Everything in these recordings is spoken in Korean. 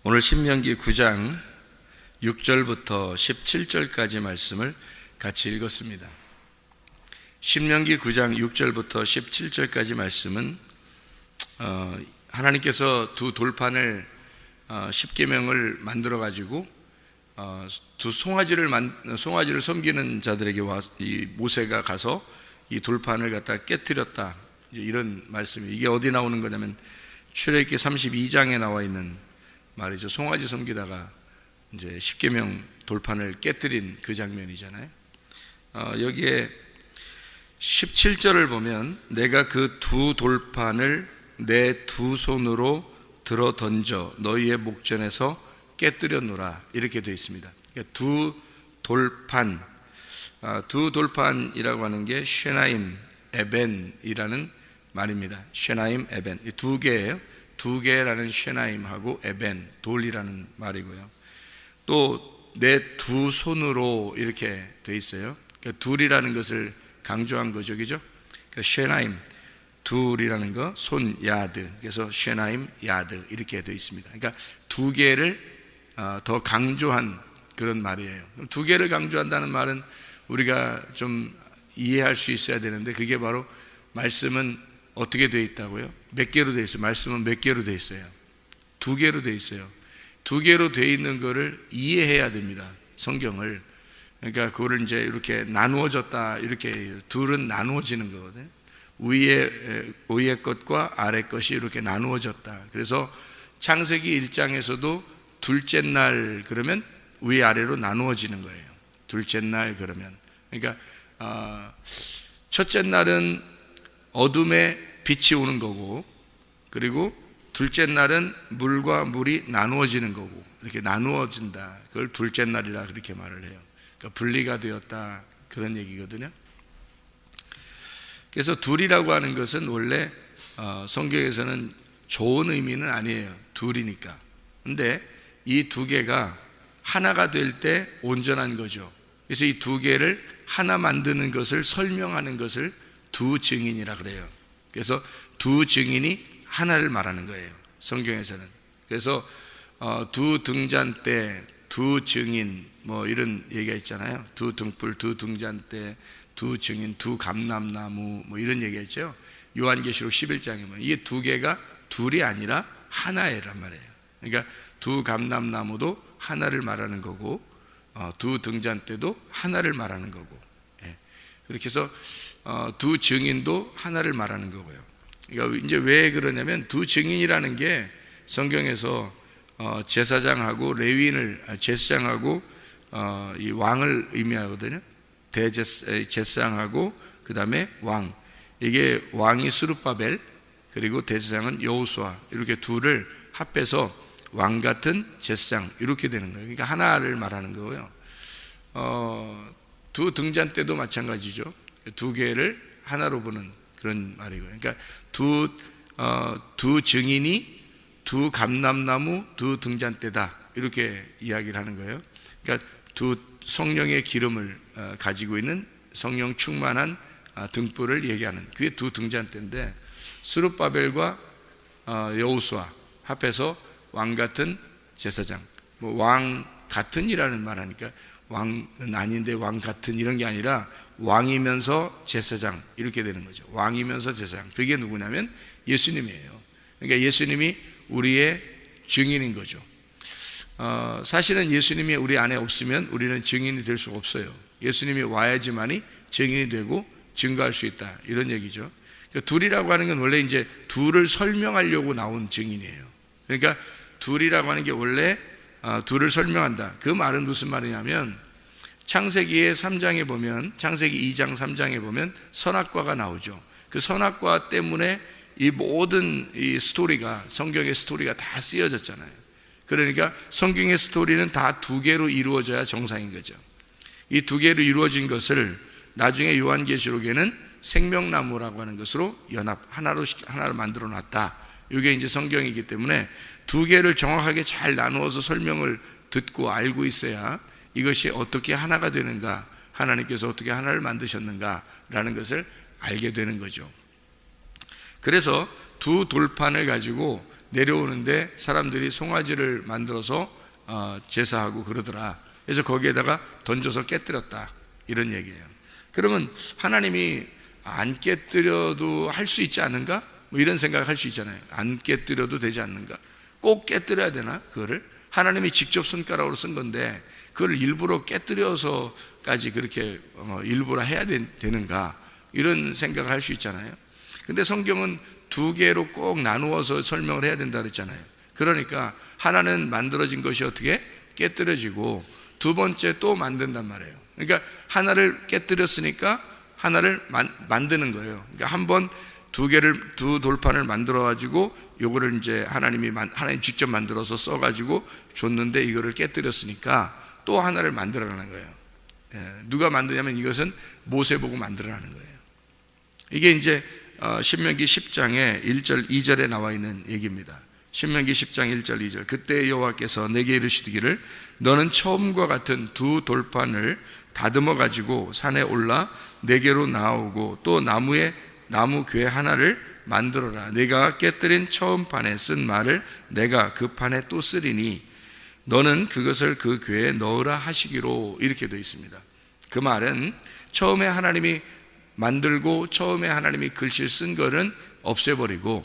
오늘 신명기 9장 6절부터 17절까지 말씀을 같이 읽었습니다. 신명기 9장 6절부터 17절까지 말씀은 하나님께서 두 돌판을 십계명을 만들어 가지고 두 송아지를 섬기는 자들에게 이 모세가 가서 이 돌판을 갖다 깨뜨렸다, 이런 말씀이, 이게 어디 나오는 거냐면 출애굽기 32장에 나와 있는 말이죠. 송아지 섬기다가 이제 십계명 돌판을 깨뜨린 그 장면이잖아요. 여기에 17절을 보면 내가 그 두 돌판을 내 두 손으로 들어 던져 너희의 목전에서 깨뜨렸노라, 이렇게 되어 있습니다. 그러니까 두 돌판이라고 하는 게 쉐나임 에벤이라는 말입니다. 쉐나임 에벤, 두 개예요. 두 개라는 쉐나임하고 에벤, 돌이라는 말이고요. 또 내 두 손으로 이렇게 돼 있어요. 그러니까 둘이라는 것을 강조한 거죠, 그죠? 그러니까 쉐나임, 둘이라는 거, 손, 야드, 그래서 쉐나임, 야드 이렇게 돼 있습니다. 그러니까 두 개를 더 강조한 그런 말이에요. 두 개를 강조한다는 말은 우리가 좀 이해할 수 있어야 되는데, 그게 바로 말씀은 어떻게 되어 있다고요? 몇 개로 되어 있어요? 말씀은 몇 개로 되어 있어요? 두 개로 되어 있어요. 두 개로 되어 있는 거를 이해해야 됩니다, 성경을. 그러니까 그거를 이제 이렇게 나누어졌다, 이렇게 둘은 나누어지는 거거든요. 위의 것과 아래 것이 이렇게 나누어졌다. 그래서 창세기 1장에서도 둘째 날 그러면 위아래로 나누어지는 거예요. 둘째 날 그러면, 그러니까 첫째 날은 어둠에 빛이 오는 거고, 그리고 둘째 날은 물과 물이 나누어지는 거고, 이렇게 나누어진다. 그걸 둘째 날이라 그렇게 말을 해요. 그러니까 분리가 되었다, 그런 얘기거든요. 그래서 둘이라고 하는 것은 원래 성경에서는 좋은 의미는 아니에요. 둘이니까. 근데 이 두 개가 하나가 될 때 온전한 거죠. 그래서 이 두 개를 하나 만드는 것을 설명하는 것을 두 증인이라 그래요. 그래서 두 증인이 하나를 말하는 거예요, 성경에서는. 그래서 두 등잔대, 두 증인, 뭐 이런 얘기가 있잖아요. 두 등불, 두 등잔대, 두 증인, 두 감람나무, 뭐 이런 얘기가 있죠. 요한계시록 11장에 보면 이게 두 개가 둘이 아니라 하나란 말이에요. 그러니까 두 감람나무도 하나를 말하는 거고, 두 등잔대도 하나를 말하는 거고, 그렇게 해서 두 증인도 하나를 말하는 거고요. 그러니까 이제 왜 그러냐면 두 증인이라는 게 성경에서 제사장하고 제사장하고 이 왕을 의미하거든요. 제사장하고 그 다음에 왕, 이게 왕이 스룹바벨, 그리고 대제사장은 여호수아, 이렇게 둘을 합해서 왕 같은 제사장, 이렇게 되는 거예요. 그러니까 하나를 말하는 거고요. 두 등잔대도 마찬가지죠. 두 개를 하나로 보는 그런 말이고요. 그러니까 두 증인이 두 감람나무, 두 등잔대다, 이렇게 이야기를 하는 거예요. 그러니까 두 성령의 기름을 가지고 있는 성령 충만한 등불을 얘기하는, 그게 두 등잔대인데, 스룹바벨과 여호수아 합해서 왕 같은 제사장, 뭐 왕 같은이라는 말 하니까 왕은 아닌데 왕 같은, 이런 게 아니라 왕이면서 제사장, 이렇게 되는 거죠. 왕이면서 제사장, 그게 누구냐면 예수님이에요. 그러니까 예수님이 우리의 증인인 거죠. 사실은 예수님이 우리 안에 없으면 우리는 증인이 될 수가 없어요. 예수님이 와야지만이 증인이 되고 증거할 수 있다, 이런 얘기죠. 그러니까 둘이라고 하는 건 원래 이제 둘을 설명하려고 나온 증인이에요. 그러니까 둘이라고 하는 게 원래 둘을 설명한다. 그 말은 무슨 말이냐면 창세기의 3장에 보면, 창세기 2장 3장에 보면 선악과가 나오죠. 그 선악과 때문에 이 모든 이 스토리가, 성경의 스토리가 다 쓰여졌잖아요. 그러니까 성경의 스토리는 다 두 개로 이루어져야 정상인 거죠. 이 두 개로 이루어진 것을 나중에 요한계시록에는 생명나무라고 하는 것으로 하나로 만들어 놨다. 이게 이제 성경이기 때문에 두 개를 정확하게 잘 나누어서 설명을 듣고 알고 있어야 이것이 어떻게 하나가 되는가, 하나님께서 어떻게 하나를 만드셨는가라는 것을 알게 되는 거죠. 그래서 두 돌판을 가지고 내려오는데 사람들이 송아지를 만들어서 제사하고 그러더라. 그래서 거기에다가 던져서 깨뜨렸다, 이런 얘기예요. 그러면 하나님이 안 깨뜨려도 할 수 있지 않는가? 뭐 이런 생각을 할 수 있잖아요. 안 깨뜨려도 되지 않는가? 꼭 깨뜨려야 되나? 그거를 하나님이 직접 손가락으로 쓴 건데 그걸 일부러 깨뜨려서까지 그렇게 일부러 해야 되는가? 이런 생각을 할 수 있잖아요. 근데 성경은 두 개로 꼭 나누어서 설명을 해야 된다 그랬잖아요. 그러니까 하나는 만들어진 것이 어떻게 깨뜨려지고 두 번째 또 만든단 말이에요. 그러니까 하나를 깨뜨렸으니까 하나를 만드는 거예요. 그러니까 한번 두 돌판을 만들어 가지고 요거를 이제 하나님 직접 만들어서 써 가지고 줬는데 이거를 깨뜨렸으니까 또 하나를 만들어라는 거예요. 누가 만드냐면 이것은 모세 보고 만들어라는 거예요. 이게 이제 신명기 10장에 1절 2절에 나와 있는 얘기입니다. 신명기 10장 1절 2절. 그때 여호와께서 내게 이르시기를 너는 처음과 같은 두 돌판을 다듬어 가지고 산에 올라 내게로 나오고 또 나무 궤 하나를 만들어라. 내가 깨뜨린 처음 판에 쓴 말을 내가 그 판에 또 쓰리니 너는 그것을 그 궤에 넣으라 하시기로, 이렇게 되어 있습니다. 그 말은 처음에 하나님이 만들고 처음에 하나님이 글씨를 쓴 거는 없애버리고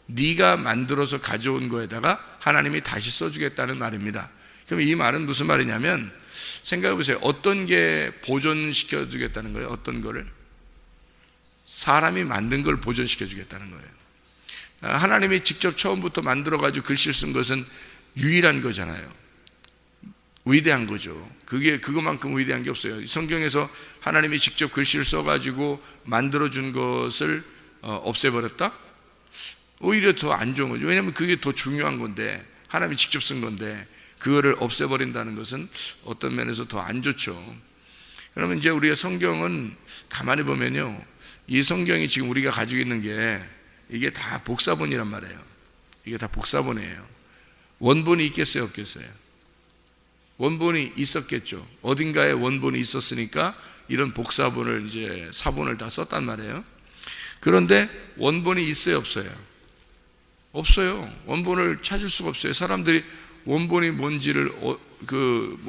네가 만들어서 가져온 거에다가 하나님이 다시 써주겠다는 말입니다. 그럼 이 말은 무슨 말이냐면, 생각해 보세요. 어떤 게 보존시켜 주겠다는 거예요? 어떤 거를? 사람이 만든 걸 보존시켜 주겠다는 거예요. 하나님이 직접 처음부터 만들어 가지고 글씨를 쓴 것은 유일한 거잖아요. 위대한 거죠. 그거만큼 위대한 게 없어요. 성경에서 하나님이 직접 글씨를 써가지고 만들어준 것을 없애버렸다? 오히려 더 안 좋은 거죠. 왜냐하면 그게 더 중요한 건데, 하나님이 직접 쓴 건데 그거를 없애버린다는 것은 어떤 면에서 더 안 좋죠. 그러면 이제 우리가 성경은 가만히 보면요, 이 성경이 지금 우리가 가지고 있는 게 이게 다 복사본이란 말이에요. 이게 다 복사본이에요. 원본이 있겠어요, 없겠어요? 원본이 있었겠죠. 어딘가에 원본이 있었으니까 이런 복사본을 이제 사본을 다 썼단 말이에요. 그런데 원본이 있어요, 없어요? 없어요. 원본을 찾을 수가 없어요. 사람들이 원본이 뭔지를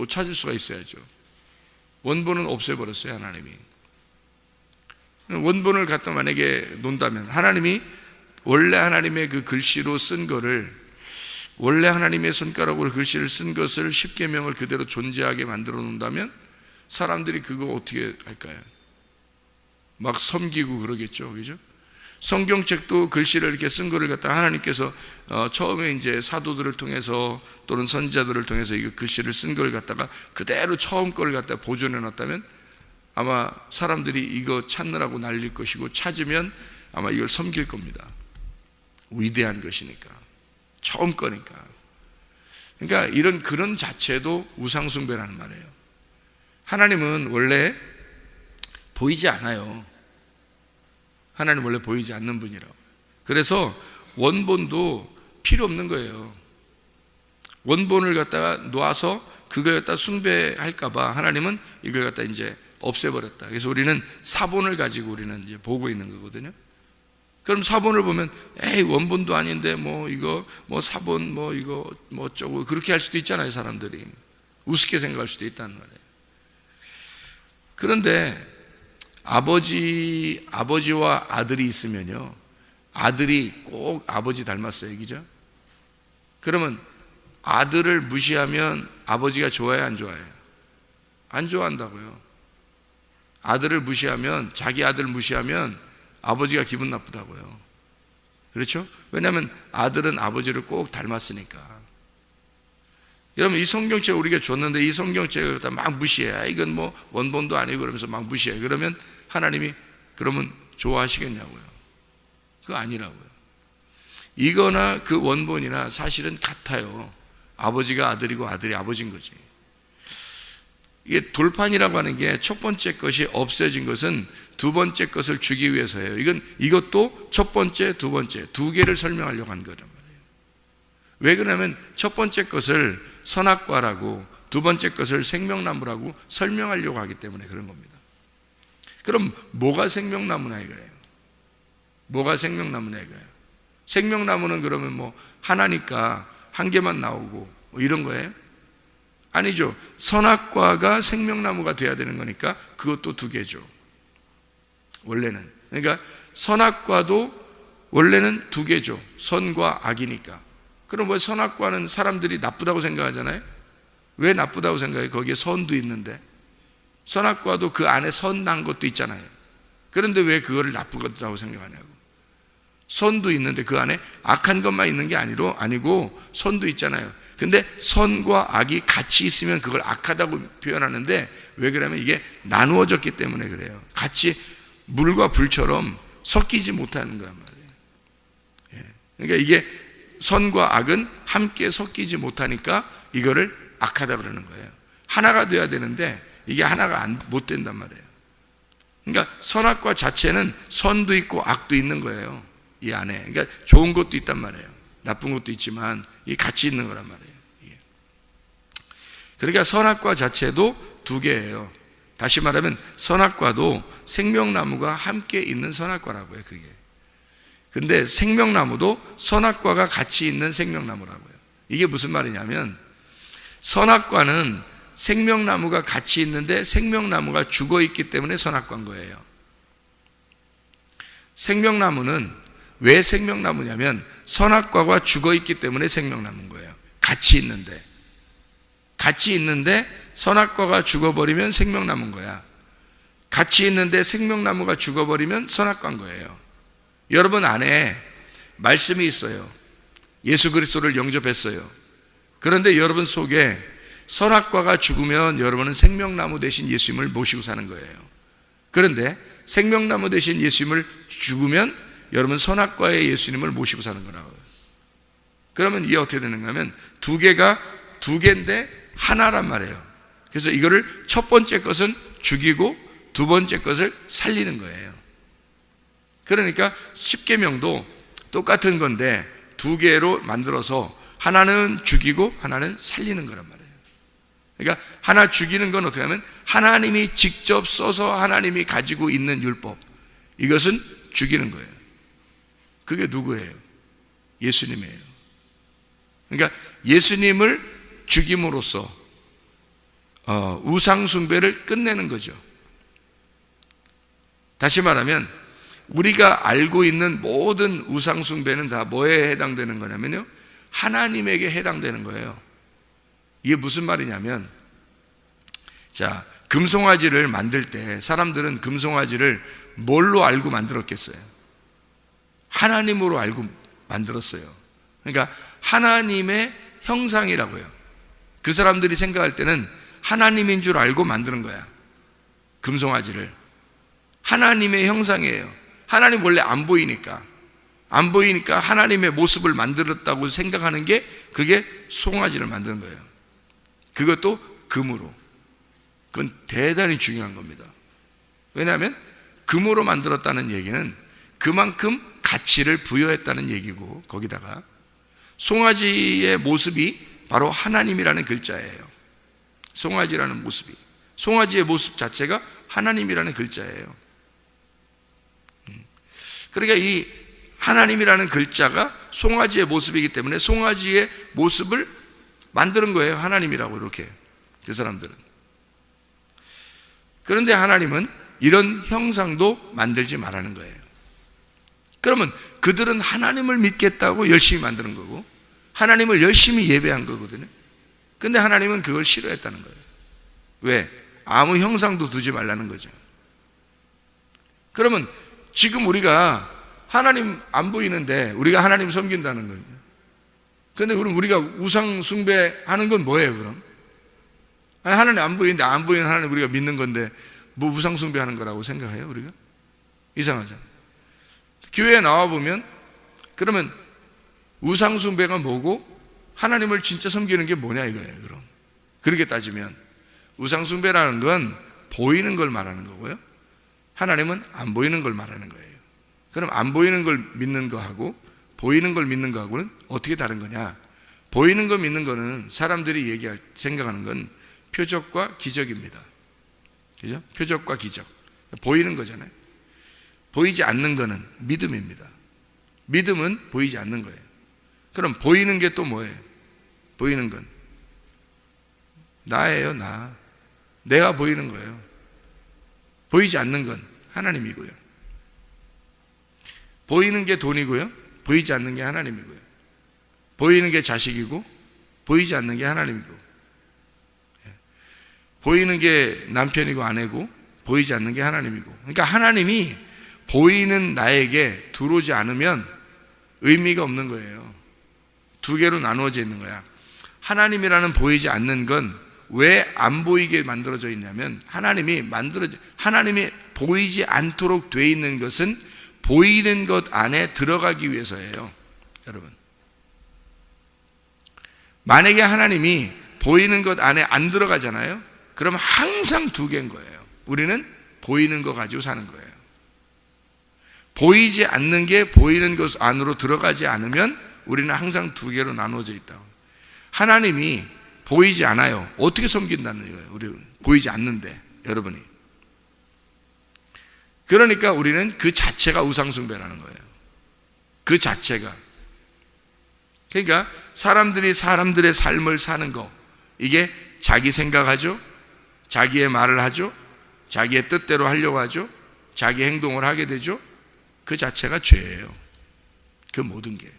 찾을 수가 있어야죠. 원본은 없애버렸어요, 하나님이. 원본을 갖다 만약에 놓는다면, 하나님이 원래 하나님의 그 글씨로 쓴 거를, 원래 하나님의 손가락으로 글씨를 쓴 것을 십계명을 그대로 존재하게 만들어 놓는다면 사람들이 그거 어떻게 할까요? 막 섬기고 그러겠죠, 그죠? 성경책도 글씨를 이렇게 쓴 거를 갖다 하나님께서 처음에 이제 사도들을 통해서 또는 선지자들을 통해서 이거 글씨를 쓴 걸 갖다가 그대로 처음 걸 갖다가 보존해 놨다면 아마 사람들이 이거 찾느라고 난릴 것이고, 찾으면 아마 이걸 섬길 겁니다. 위대한 것이니까, 처음 거니까. 그러니까 그런 자체도 우상숭배라는 말이에요. 하나님은 원래 보이지 않아요. 하나님 원래 보이지 않는 분이라고. 그래서 원본도 필요 없는 거예요. 원본을 갖다가 놓아서 그걸 갖다 숭배할까봐 하나님은 이걸 갖다 이제 없애버렸다. 그래서 우리는 사본을 가지고 우리는 이제 보고 있는 거거든요. 그럼 사본을 보면 에이 원본도 아닌데 이거 사본 이거 어쩌고 그렇게 할 수도 있잖아요. 사람들이 우습게 생각할 수도 있다는 말이에요. 그런데 아버지와 아들이 있으면요, 아들이 꼭 아버지 닮았어요, 그죠? 그러면 아들을 무시하면 아버지가 좋아해요, 안 좋아해요? 안 좋아한다고요. 아들을 무시하면, 자기 아들 무시하면 아버지가 기분 나쁘다고요. 그렇죠? 왜냐하면 아들은 아버지를 꼭 닮았으니까. 여러분, 이 성경책을 우리가 줬는데 이 성경책을 막 무시해. 이건 원본도 아니고 그러면서 막 무시해. 그러면 하나님이 그러면 좋아하시겠냐고요. 그거 아니라고요. 이거나 그 원본이나 사실은 같아요. 아버지가 아들이고 아들이 아버지인 거지. 이게 돌판이라고 하는 게 첫 번째 것이 없어진 것은 두 번째 것을 주기 위해서예요. 이것도 첫 번째, 두 번째 두 개를 설명하려고 한 거란 말이에요. 왜 그러냐면 첫 번째 것을 선악과라고, 두 번째 것을 생명나무라고 설명하려고 하기 때문에 그런 겁니다. 그럼 뭐가 생명나무냐 이거예요? 뭐가 생명나무냐 이거예요? 생명나무는 그러면 뭐 하나니까 한 개만 나오고 뭐 이런 거예요? 아니죠. 선악과가 생명나무가 돼야 되는 거니까 그것도 두 개죠. 원래는. 그러니까 선악과도 원래는 두 개죠. 선과 악이니까. 그럼 왜 선악과는 사람들이 나쁘다고 생각하잖아요? 왜 나쁘다고 생각해요? 거기에 선도 있는데. 선악과도 그 안에 선한 것도 있잖아요. 그런데 왜 그거를 나쁘다고 생각하냐고. 선도 있는데 그 안에 악한 것만 있는 게 아니고 선도 있잖아요. 근데 선과 악이 같이 있으면 그걸 악하다고 표현하는데, 왜 그러냐면 이게 나누어졌기 때문에 그래요. 같이 물과 불처럼 섞이지 못하는 거란 말이에요. 그러니까 이게 선과 악은 함께 섞이지 못하니까 이거를 악하다 그러는 거예요. 하나가 돼야 되는데 이게 하나가 못 된단 말이에요. 그러니까 선악과 자체는 선도 있고 악도 있는 거예요. 이 안에. 그러니까 좋은 것도 있단 말이에요. 나쁜 것도 있지만 이게 같이 있는 거란 말이에요. 그러니까 선악과 자체도 두 개예요. 다시 말하면 선악과도 생명나무가 함께 있는 선악과라고요. 그게. 근데 생명나무도 선악과가 같이 있는 생명나무라고요. 이게 무슨 말이냐면, 선악과는 생명나무가 같이 있는데 생명나무가 죽어 있기 때문에 선악과인 거예요. 생명나무는 왜 생명나무냐면 선악과가 죽어 있기 때문에 생명나무인 거예요. 같이 있는데 선악과가 죽어버리면 생명나무인 거야. 같이 있는데 생명나무가 죽어버리면 선악과인 거예요. 여러분 안에 말씀이 있어요. 예수 그리스도를 영접했어요. 그런데 여러분 속에 선악과가 죽으면 여러분은 생명나무 대신 예수님을 모시고 사는 거예요. 그런데 생명나무 대신 예수님을 죽으면 여러분 선악과의 예수님을 모시고 사는 거라고요. 그러면 이게 어떻게 되는가 하면 두 개인데 하나란 말이에요. 그래서 이거를 첫 번째 것은 죽이고 두 번째 것을 살리는 거예요. 그러니까 십계명도 똑같은 건데 두 개로 만들어서 하나는 죽이고 하나는 살리는 거란 말이에요. 그러니까 하나 죽이는 건 어떻게 하면 하나님이 직접 써서 하나님이 가지고 있는 율법, 이것은 죽이는 거예요. 그게 누구예요? 예수님이에요. 그러니까 예수님을 죽임으로써 우상 숭배를 끝내는 거죠. 다시 말하면 우리가 알고 있는 모든 우상 숭배는 다 뭐에 해당되는 거냐면요, 하나님에게 해당되는 거예요. 이게 무슨 말이냐면, 자, 금송아지를 만들 때 사람들은 금송아지를 뭘로 알고 만들었겠어요? 하나님으로 알고 만들었어요. 그러니까 하나님의 형상이라고요. 그 사람들이 생각할 때는 하나님인 줄 알고 만드는 거야. 금송아지를. 하나님의 형상이에요. 하나님 원래 안 보이니까 하나님의 모습을 만들었다고 생각하는 게, 그게 송아지를 만드는 거예요. 그것도 금으로. 그건 대단히 중요한 겁니다. 왜냐하면 금으로 만들었다는 얘기는 그만큼 가치를 부여했다는 얘기고, 거기다가 송아지의 모습이 바로 하나님이라는 글자예요. 송아지라는 모습이, 송아지의 모습 자체가 하나님이라는 글자예요. 그러니까 이 하나님이라는 글자가 송아지의 모습이기 때문에 송아지의 모습을 만드는 거예요. 하나님이라고, 이렇게 그 사람들은. 그런데 하나님은 이런 형상도 만들지 말라는 거예요. 그러면 그들은 하나님을 믿겠다고 열심히 만드는 거고 하나님을 열심히 예배한 거거든요. 근데 하나님은 그걸 싫어했다는 거예요. 왜? 아무 형상도 두지 말라는 거죠. 그러면 지금 우리가 하나님 안 보이는데 우리가 하나님 섬긴다는 거예요. 그런데 그럼 우리가 우상 숭배하는 건 뭐예요, 그럼? 아니, 하나님 안 보이는데 안 보이는 하나님 우리가 믿는 건데 뭐 우상 숭배하는 거라고 생각해요, 우리가? 이상하잖아요. 교회에 나와보면 그러면 우상 숭배가 뭐고 하나님을 진짜 섬기는 게 뭐냐 이거예요. 그럼 그렇게 따지면 우상 숭배라는 건 보이는 걸 말하는 거고요, 하나님은 안 보이는 걸 말하는 거예요. 그럼 안 보이는 걸 믿는 거하고 보이는 걸 믿는 거하고는 어떻게 다른 거냐? 보이는 거 믿는 거는 사람들이 생각하는 건 표적과 기적입니다. 그죠? 표적과 기적. 보이는 거잖아요. 보이지 않는 거는 믿음입니다. 믿음은 보이지 않는 거예요. 그럼 보이는 게 또 뭐예요? 보이는 건 나예요. 내가 보이는 거예요. 보이지 않는 건 하나님이고요. 보이는 게 돈이고요, 보이지 않는 게 하나님이고요. 보이는 게 자식이고 보이지 않는 게 하나님이고, 보이는 게 남편이고 아내고 보이지 않는 게 하나님이고. 그러니까 하나님이 보이는 나에게 들어오지 않으면 의미가 없는 거예요. 두 개로 나누어져 있는 거야. 하나님이라는 보이지 않는 건 왜 안 보이게 만들어져 있냐면, 하나님이 보이지 않도록 돼 있는 것은 보이는 것 안에 들어가기 위해서예요. 여러분, 만약에 하나님이 보이는 것 안에 안 들어가잖아요. 그러면 항상 두 개인 거예요. 우리는 보이는 거 가지고 사는 거예요. 보이지 않는 게 보이는 것 안으로 들어가지 않으면 우리는 항상 두 개로 나누어져 있다고. 하나님이 보이지 않아요. 어떻게 섬긴다는 거예요? 우리 보이지 않는데, 여러분이. 그러니까 우리는 그 자체가 우상숭배라는 거예요. 그 자체가. 그러니까 사람들이 사람들의 삶을 사는 거, 이게 자기 생각하죠, 자기의 말을 하죠, 자기의 뜻대로 하려고 하죠, 자기 행동을 하게 되죠. 그 자체가 죄예요. 그 모든 게.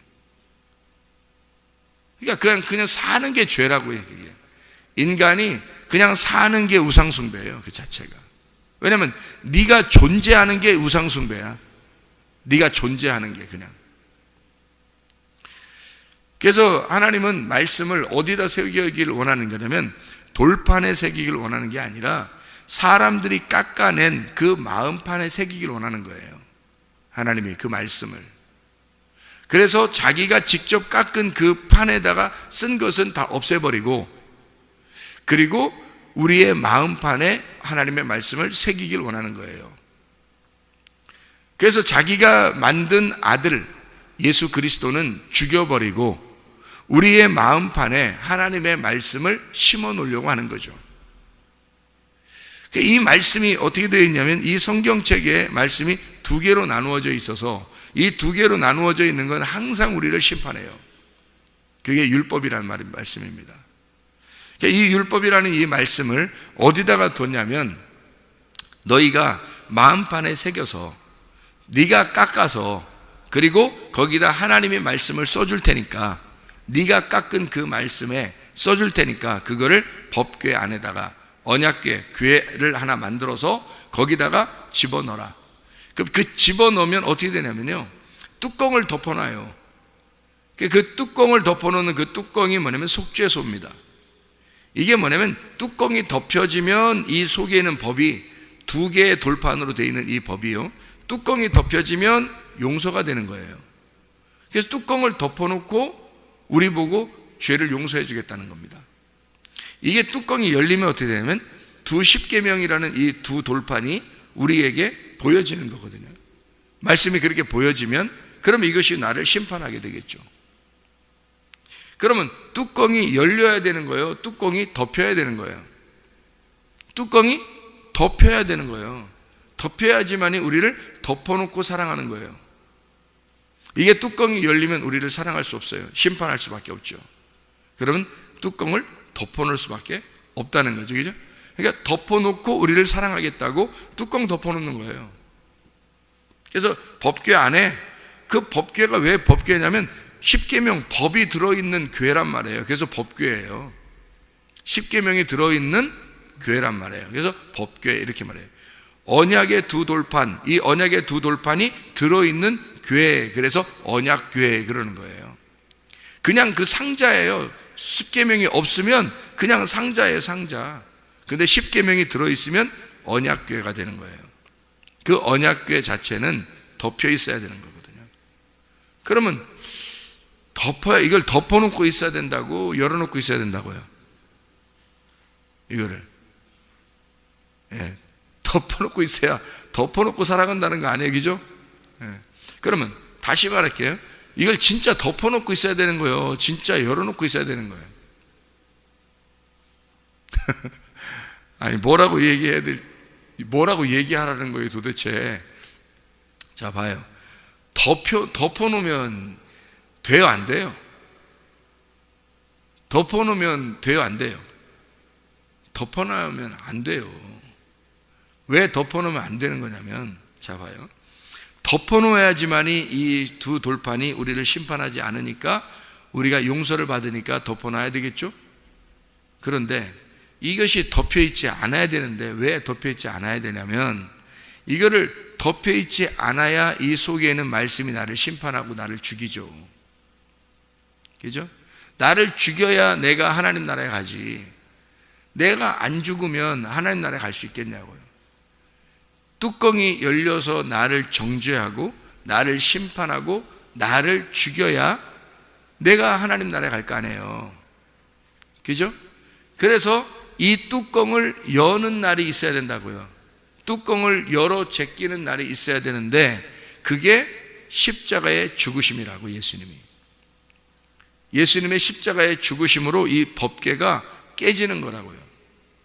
그러니까 그냥 사는 게 죄라고 해요. 그게. 인간이 그냥 사는 게 우상숭배예요. 그 자체가. 왜냐하면 네가 존재하는 게 우상숭배야. 네가 존재하는 게 그냥. 그래서 하나님은 말씀을 어디다 새기기를 원하는 거냐면, 돌판에 새기기를 원하는 게 아니라 사람들이 깎아낸 그 마음판에 새기기를 원하는 거예요. 하나님이 그 말씀을. 그래서 자기가 직접 깎은 그 판에다가 쓴 것은 다 없애버리고, 그리고 우리의 마음판에 하나님의 말씀을 새기길 원하는 거예요. 그래서 자기가 만든 아들 예수 그리스도는 죽여버리고 우리의 마음판에 하나님의 말씀을 심어 놓으려고 하는 거죠. 이 말씀이 어떻게 되어 있냐면, 이 성경책에 말씀이 두 개로 나누어져 있어서, 이 두 개로 나누어져 있는 건 항상 우리를 심판해요. 그게 율법이라는 말씀입니다. 이 율법이라는 이 말씀을 어디다가 뒀냐면, 너희가 마음판에 새겨서 네가 깎아서, 그리고 거기다 하나님의 말씀을 써줄 테니까, 네가 깎은 그 말씀에 써줄 테니까 그거를 법궤 안에다가, 언약궤, 궤를 하나 만들어서 거기다가 집어넣어라. 그 집어넣으면 어떻게 되냐면요, 뚜껑을 덮어놔요. 그 뚜껑을 덮어놓는 그 뚜껑이 뭐냐면 속죄소입니다. 이게 뭐냐면, 뚜껑이 덮여지면 이 속에 있는 법이, 두 개의 돌판으로 되어 있는 이 법이요, 뚜껑이 덮여지면 용서가 되는 거예요. 그래서 뚜껑을 덮어놓고 우리 보고 죄를 용서해 주겠다는 겁니다. 이게 뚜껑이 열리면 어떻게 되냐면, 두 십계명이라는 이 두 돌판이 우리에게 보여지는 거거든요. 말씀이 그렇게 보여지면, 그럼 이것이 나를 심판하게 되겠죠. 그러면 뚜껑이 열려야 되는 거예요? 뚜껑이 덮여야 되는 거예요? 뚜껑이 덮여야 되는 거예요. 덮여야지만이 우리를 덮어놓고 사랑하는 거예요. 이게 뚜껑이 열리면 우리를 사랑할 수 없어요. 심판할 수밖에 없죠. 그러면 뚜껑을 덮어놓을 수밖에 없다는 거죠. 그죠? 그러니까 덮어놓고 우리를 사랑하겠다고 뚜껑 덮어놓는 거예요. 그래서 법궤 안에, 그 법궤가 왜 법궤냐면 십계명 법이 들어있는 궤란 말이에요. 그래서 법궤예요. 십계명이 들어있는 궤란 말이에요. 그래서 법궤 이렇게 말해요. 언약의 두 돌판, 이 언약의 두 돌판이 들어있는 궤, 그래서 언약궤 그러는 거예요. 그냥 그 상자예요. 십계명이 없으면 그냥 상자예요, 상자. 근데 십계명이 들어있으면 언약궤가 되는 거예요. 그 언약궤 자체는 덮여 있어야 되는 거거든요. 그러면 이걸 덮어놓고 있어야 된다고, 열어놓고 있어야 된다고요? 이거를. 예, 덮어놓고 있어야, 덮어놓고 살아간다는 거 아니에요, 그죠? 예. 그러면 다시 말할게요. 이걸 진짜 덮어놓고 있어야 되는 거예요? 진짜 열어놓고 있어야 되는 거예요? 아니, 뭐라고 얘기하라는 거예요, 도대체? 자, 봐요. 덮어놓으면 돼요, 안 돼요? 덮어놓으면 돼요, 안 돼요? 덮어놓으면 안 돼요. 왜 덮어놓으면 안 되는 거냐면, 자 봐요. 덮어놓아야지만이 이 두 돌판이 우리를 심판하지 않으니까, 우리가 용서를 받으니까 덮어놔야 되겠죠? 그런데 이것이 덮여있지 않아야 되는데, 왜 덮여있지 않아야 되냐면, 이거를 덮여있지 않아야 이 속에 있는 말씀이 나를 심판하고 나를 죽이죠. 그죠? 나를 죽여야 내가 하나님 나라에 가지. 내가 안 죽으면 하나님 나라에 갈 수 있겠냐고요. 뚜껑이 열려서 나를 정죄하고 나를 심판하고 나를 죽여야 내가 하나님 나라에 갈 거 아니에요. 그죠? 그래서 이 뚜껑을 여는 날이 있어야 된다고요. 뚜껑을 열어 제끼는 날이 있어야 되는데, 그게 십자가의 죽으심이라고. 예수님의 십자가의 죽으심으로 이 법궤가 깨지는 거라고요.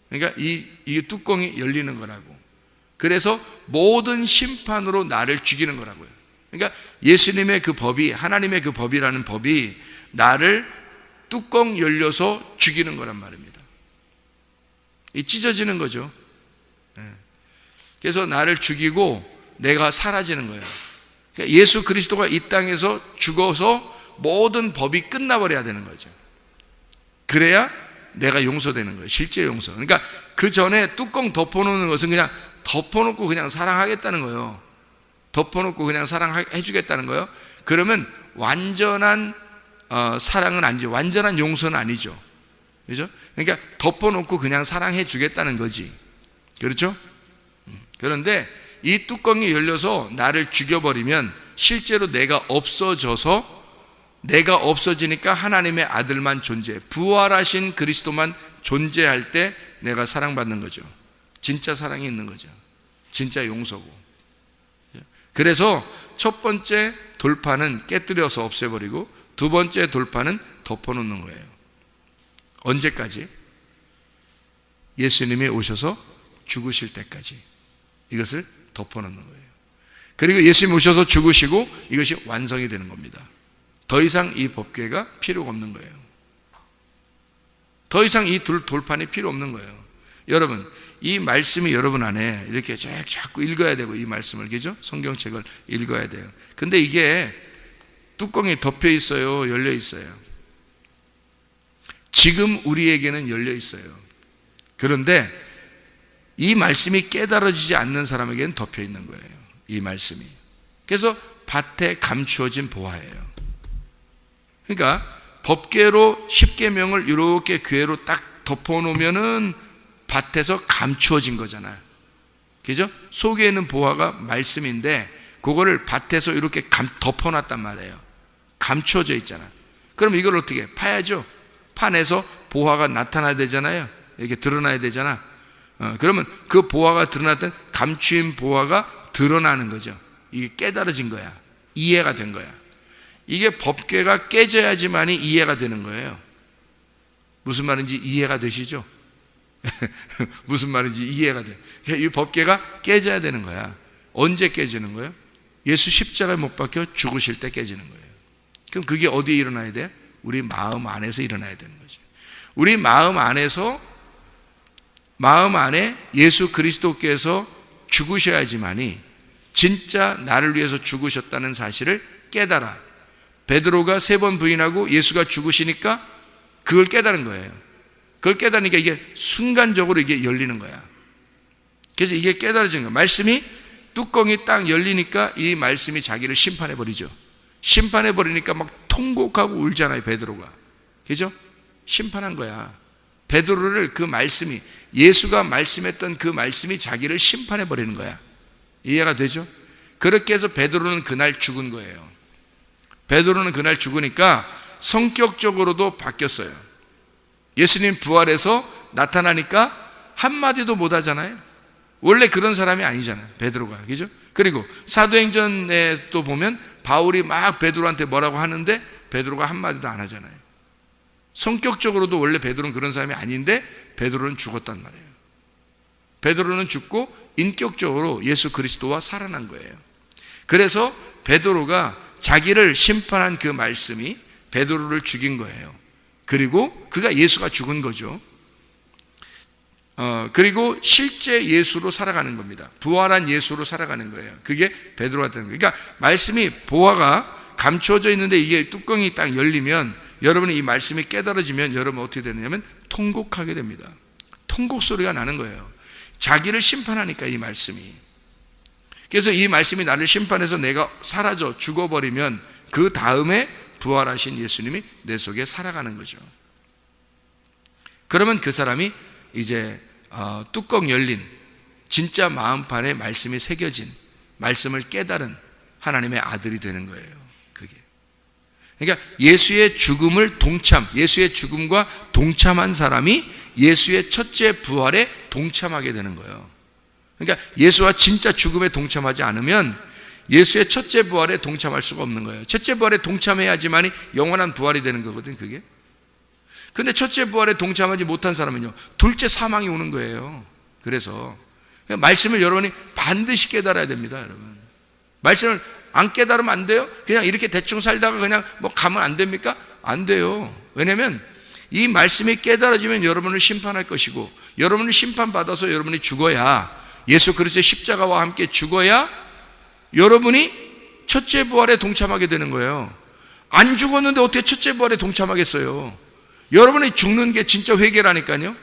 그러니까 이 뚜껑이 열리는 거라고. 그래서 모든 심판으로 나를 죽이는 거라고요. 그러니까 예수님의 그 법이, 하나님의 그 법이라는 법이 나를 뚜껑 열려서 죽이는 거란 말입니다. 이 찢어지는 거죠. 그래서 나를 죽이고 내가 사라지는 거예요. 그러니까 예수 그리스도가 이 땅에서 죽어서 모든 법이 끝나버려야 되는 거죠. 그래야 내가 용서되는 거예요. 실제 용서. 그러니까 그 전에 뚜껑 덮어놓는 것은 그냥 덮어놓고 그냥 사랑하겠다는 거예요. 덮어놓고 그냥 사랑해 주겠다는 거예요. 그러면 완전한 사랑은 아니죠. 완전한 용서는 아니죠. 그렇죠? 그러니까 덮어놓고 그냥 사랑해 주겠다는 거지. 그렇죠? 그런데 이 뚜껑이 열려서 나를 죽여버리면 실제로 내가 없어져서, 내가 없어지니까 하나님의 아들만 존재, 부활하신 그리스도만 존재할 때 내가 사랑받는 거죠. 진짜 사랑이 있는 거죠. 진짜 용서고. 그래서 첫 번째 돌파는 깨뜨려서 없애버리고, 두 번째 돌파는 덮어놓는 거예요. 언제까지? 예수님이 오셔서 죽으실 때까지 이것을 덮어놓는 거예요. 그리고 예수님이 오셔서 죽으시고 이것이 완성이 되는 겁니다. 더 이상 이 법궤가 필요가 없는 거예요. 더 이상 이 돌판이 필요 없는 거예요. 여러분, 이 말씀이 여러분 안에 이렇게 자꾸 읽어야 되고, 이 말씀을, 그죠? 성경책을 읽어야 돼요. 근데 이게 뚜껑이 덮여 있어요, 열려 있어요? 지금 우리에게는 열려 있어요. 그런데 이 말씀이 깨달아지지 않는 사람에게는 덮여 있는 거예요, 이 말씀이. 그래서 밭에 감추어진 보화예요. 그러니까 법궤로 십계명을 이렇게 궤로 딱 덮어놓으면은 밭에서 감추어진 거잖아요. 그죠? 속에 있는 보화가 말씀인데 그거를 밭에서 이렇게 덮어놨단 말이에요. 감추어져 있잖아. 그럼 이걸 어떻게 파야죠? 파내서 보화가 나타나야 되잖아요. 이렇게 드러나야 되잖아. 그러면 그 보화가 드러났던 감추인 보화가 드러나는 거죠. 이게 깨달아진 거야. 이해가 된 거야. 이게 법궤가 깨져야지만이 이해가 되는 거예요. 무슨 말인지 이해가 되시죠? 무슨 말인지 이해가 돼. 이 법궤가 깨져야 되는 거야. 언제 깨지는 거예요? 예수 십자가에 못 박혀 죽으실 때 깨지는 거예요. 그럼 그게 어디에 일어나야 돼? 우리 마음 안에서 일어나야 되는 거죠. 우리 마음 안에서, 마음 안에 예수 그리스도께서 죽으셔야지만이 진짜 나를 위해서 죽으셨다는 사실을 깨달아. 베드로가 3번 부인하고 예수가 죽으시니까 그걸 깨달은 거예요. 그걸 깨달으니까 이게 순간적으로 이게 열리는 거야. 그래서 이게 깨달아진 거야. 말씀이, 뚜껑이 딱 열리니까 이 말씀이 자기를 심판해버리죠. 심판해버리니까 막 통곡하고 울잖아요, 베드로가. 그죠? 심판한 거야. 베드로를 그 말씀이, 예수가 말씀했던 그 말씀이 자기를 심판해버리는 거야. 이해가 되죠? 그렇게 해서 베드로는 그날 죽은 거예요. 베드로는 그날 죽으니까 성격적으로도 바뀌었어요. 예수님 부활해서 나타나니까 한마디도 못 하잖아요. 원래 그런 사람이 아니잖아요, 베드로가. 그죠? 그리고 사도행전에 또 보면 바울이 막 베드로한테 뭐라고 하는데 베드로가 한마디도 안 하잖아요. 성격적으로도 원래 베드로는 그런 사람이 아닌데 베드로는 죽었단 말이에요. 베드로는 죽고 인격적으로 예수 그리스도와 살아난 거예요. 그래서 베드로가 자기를 심판한 그 말씀이 베드로를 죽인 거예요. 그리고 그가 예수가 죽은 거죠. 그리고 실제 예수로 살아가는 겁니다. 부활한 예수로 살아가는 거예요. 그게 베드로가 되는 거예요. 그러니까 말씀이 보화가 감춰져 있는데 이게 뚜껑이 딱 열리면 여러분이 이 말씀이 깨달아지면 여러분 어떻게 되느냐면 통곡하게 됩니다. 통곡 소리가 나는 거예요. 자기를 심판하니까 이 말씀이. 그래서 이 말씀이 나를 심판해서 내가 사라져 죽어버리면 그 다음에 부활하신 예수님이 내 속에 살아가는 거죠. 그러면 그 사람이 이제 뚜껑 열린 진짜 마음판에 말씀이 새겨진 말씀을 깨달은 하나님의 아들이 되는 거예요. 그게. 그러니까 예수의 죽음을 예수의 죽음과 동참한 사람이 예수의 첫째 부활에 동참하게 되는 거예요. 그러니까 예수와 진짜 죽음에 동참하지 않으면 예수의 첫째 부활에 동참할 수가 없는 거예요. 첫째 부활에 동참해야지만이 영원한 부활이 되는 거거든요, 그게. 근데 첫째 부활에 동참하지 못한 사람은요, 둘째 사망이 오는 거예요. 그래서 말씀을 여러분이 반드시 깨달아야 됩니다, 여러분. 말씀을 안 깨달으면 안 돼요? 그냥 이렇게 대충 살다가 그냥 뭐 가면 안 됩니까? 안 돼요. 왜냐면 이 말씀이 깨달아지면 여러분을 심판할 것이고, 여러분을 심판받아서 여러분이 죽어야, 예수 그리스도의 십자가와 함께 죽어야 여러분이 첫째 부활에 동참하게 되는 거예요. 안 죽었는데 어떻게 첫째 부활에 동참하겠어요? 여러분이 죽는 게 진짜 회개라니까요.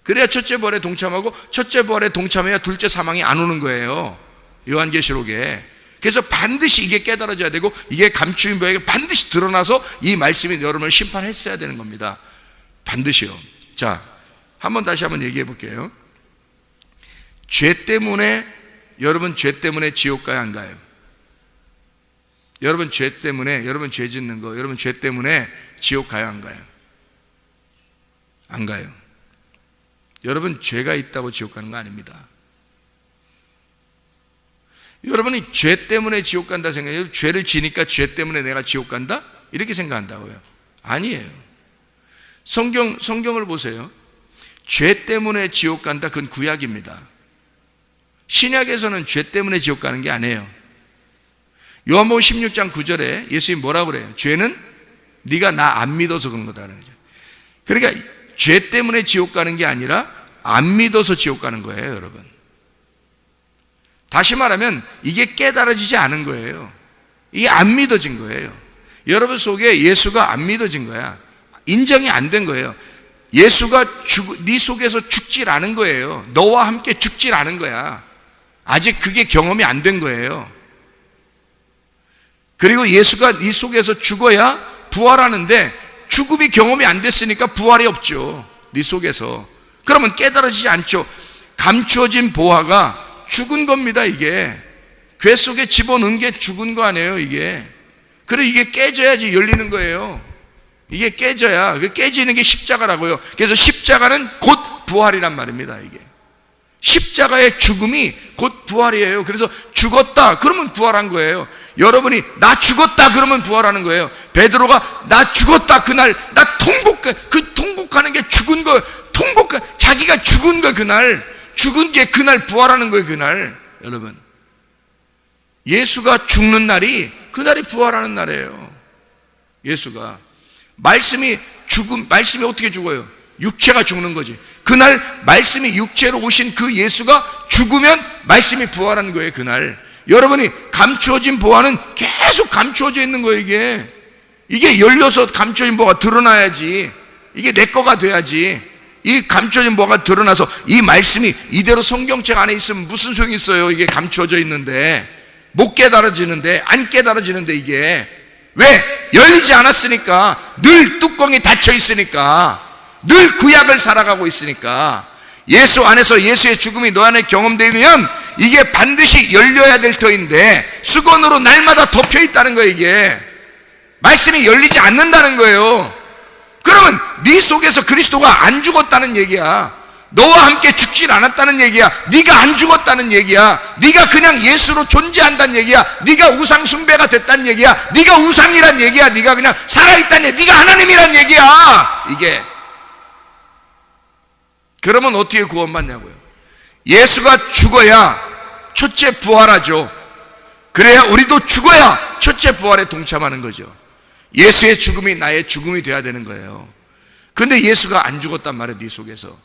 그래야 첫째 부활에 동참하고, 첫째 부활에 동참해야 둘째 사망이 안 오는 거예요, 요한계시록에. 그래서 반드시 이게 깨달아져야 되고, 이게 감추인 바에게 반드시 드러나서 이 말씀이 여러분을 심판했어야 되는 겁니다. 반드시요. 자, 다시 한번 얘기해 볼게요. 여러분 죄 때문에 지옥 가요, 안 가요? 여러분 죄 때문에, 여러분 죄 짓는 거, 여러분 죄 때문에 지옥 가요, 안 가요? 안 가요. 여러분 죄가 있다고 지옥 가는 거 아닙니다. 여러분이 죄 때문에 지옥 간다 생각해요? 죄를 지니까 죄 때문에 내가 지옥 간다? 이렇게 생각한다고요? 아니에요. 성경을 보세요. 죄 때문에 지옥 간다, 그건 구약입니다. 신약에서는 죄 때문에 지옥 가는 게 아니에요. 요한복음 16장 9절에 예수님이 뭐라고 그래요? 죄는 네가 나 안 믿어서 그런 거다. 그러니까 죄 때문에 지옥 가는 게 아니라 안 믿어서 지옥 가는 거예요, 여러분. 다시 말하면 이게 깨달아지지 않은 거예요. 이게 안 믿어진 거예요. 여러분 속에 예수가 안 믿어진 거야. 인정이 안 된 거예요. 예수가 네 속에서 죽질 않은 거예요. 너와 함께 죽질 않은 거야. 아직 그게 경험이 안 된 거예요. 그리고 예수가 네 속에서 죽어야 부활하는데, 죽음이 경험이 안 됐으니까 부활이 없죠, 네 속에서. 그러면 깨달아지지 않죠. 감추어진 보화가 죽은 겁니다. 이게 궤 속에 집어넣은 게 죽은 거 아니에요, 이게. 그래, 이게 깨져야지 열리는 거예요. 이게 깨져야, 깨지는 게 십자가라고요. 그래서 십자가는 곧 부활이란 말입니다. 이게 십자가의 죽음이 곧 부활이에요. 그래서 죽었다 그러면 부활한 거예요. 여러분이 나 죽었다 그러면 부활하는 거예요. 베드로가 나 죽었다, 그날 나 통곡하는 게 죽은 거, 자기가 죽은 거, 그날 죽은 게 그날 부활하는 거예요. 그날, 여러분, 예수가 죽는 날이 그날이 부활하는 날이에요. 예수가 말씀이 어떻게 죽어요? 육체가 죽는 거지. 그날 말씀이 육체로 오신 그 예수가 죽으면 말씀이 부활하는 거예요, 그날. 여러분이 감추어진 보화는 계속 감추어져 있는 거예요. 이게 열려서 감추어진 보화가 드러나야지. 이게 내 거가 돼야지. 이 감추어진 보화가 드러나서 이 말씀이 이대로 성경책 안에 있으면 무슨 소용이 있어요? 이게 감추어져 있는데, 못 깨달아지는데, 안 깨달아지는데, 이게 왜? 열리지 않았으니까. 늘 뚜껑이 닫혀 있으니까. 늘 구약을 살아가고 있으니까. 예수 안에서 예수의 죽음이 너 안에 경험되면 이게 반드시 열려야 될 터인데 수건으로 날마다 덮여 있다는 거예요. 이게 말씀이 열리지 않는다는 거예요. 그러면 네 속에서 그리스도가 안 죽었다는 얘기야. 너와 함께 죽질 않았다는 얘기야. 네가 안 죽었다는 얘기야. 네가 그냥 예수로 존재한다는 얘기야. 네가 우상 숭배가 됐다는 얘기야. 네가 우상이란 얘기야. 네가 그냥 살아있다는 얘기야. 네가 하나님이란 얘기야. 이게. 그러면 어떻게 구원받냐고요? 예수가 죽어야 첫째 부활하죠. 그래야 우리도 죽어야 첫째 부활에 동참하는 거죠. 예수의 죽음이 나의 죽음이 돼야 되는 거예요. 그런데 예수가 안 죽었단 말이에요. 네 속에서.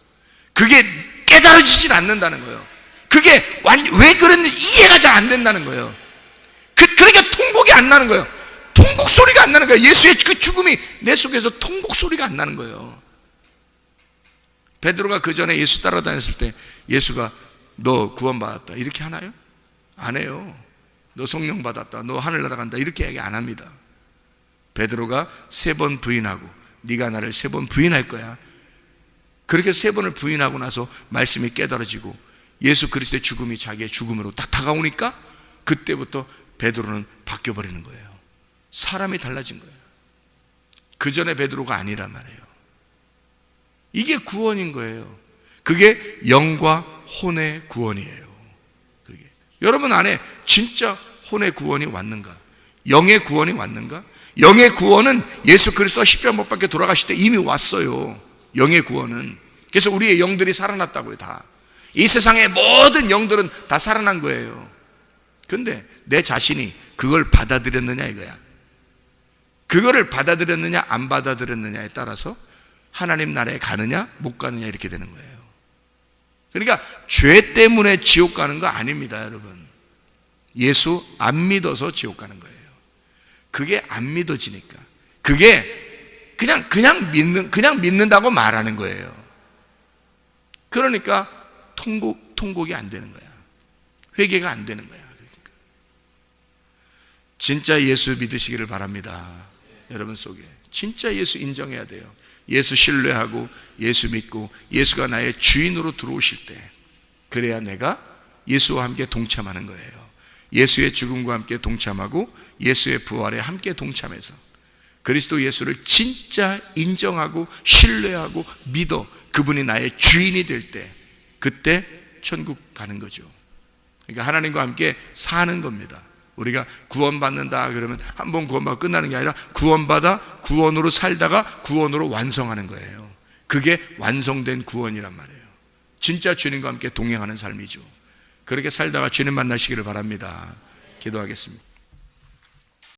그게 깨달아지질 않는다는 거예요. 그게 왜 그랬는지 이해가 잘 안 된다는 거예요. 그러니까 통곡이 안 나는 거예요. 통곡 소리가 안 나는 거예요. 예수의 그 죽음이 내 속에서 통곡 소리가 안 나는 거예요. 베드로가 그 전에 예수 따라다녔을 때 예수가 너 구원받았다 이렇게 하나요? 안 해요. 너 성령 받았다, 너 하늘나라 간다 이렇게 얘기 안 합니다. 베드로가 3번 부인하고 네가 나를 3번 부인할 거야. 그렇게 3번을 부인하고 나서 말씀이 깨달아지고 예수 그리스도의 죽음이 자기의 죽음으로 딱 다가오니까 그때부터 베드로는 바뀌어버리는 거예요. 사람이 달라진 거예요. 그 전에 베드로가 아니란 말이에요. 이게 구원인 거예요. 그게 영과 혼의 구원이에요. 그게. 여러분 안에 진짜 혼의 구원이 왔는가? 영의 구원이 왔는가? 영의 구원은 예수 그리스도가 십자가 못 박혀 돌아가실 때 이미 왔어요. 영의 구원은. 그래서 우리의 영들이 살아났다고요. 다. 이 세상의 모든 영들은 다 살아난 거예요. 그런데 내 자신이 그걸 받아들였느냐 이거야. 그거를 받아들였느냐 안 받아들였느냐에 따라서 하나님 나라에 가느냐 못 가느냐 이렇게 되는 거예요. 그러니까 죄 때문에 지옥 가는 거 아닙니다, 여러분. 예수 안 믿어서 지옥 가는 거예요. 그게 안 믿어지니까. 그게 그냥 믿는다고 말하는 거예요. 그러니까 통곡이 안 되는 거야. 회개가 안 되는 거야. 그러니까. 진짜 예수 믿으시기를 바랍니다. 여러분 속에 진짜 예수 인정해야 돼요. 예수 신뢰하고 예수 믿고 예수가 나의 주인으로 들어오실 때 그래야 내가 예수와 함께 동참하는 거예요. 예수의 죽음과 함께 동참하고 예수의 부활에 함께 동참해서 그리스도 예수를 진짜 인정하고 신뢰하고 믿어 그분이 나의 주인이 될 때 그때 천국 가는 거죠. 그러니까 하나님과 함께 사는 겁니다. 우리가 구원받는다 그러면 한 번 구원받고 끝나는 게 아니라 구원받아 구원으로 살다가 구원으로 완성하는 거예요. 그게 완성된 구원이란 말이에요. 진짜 주님과 함께 동행하는 삶이죠. 그렇게 살다가 주님 만나시기를 바랍니다. 기도하겠습니다.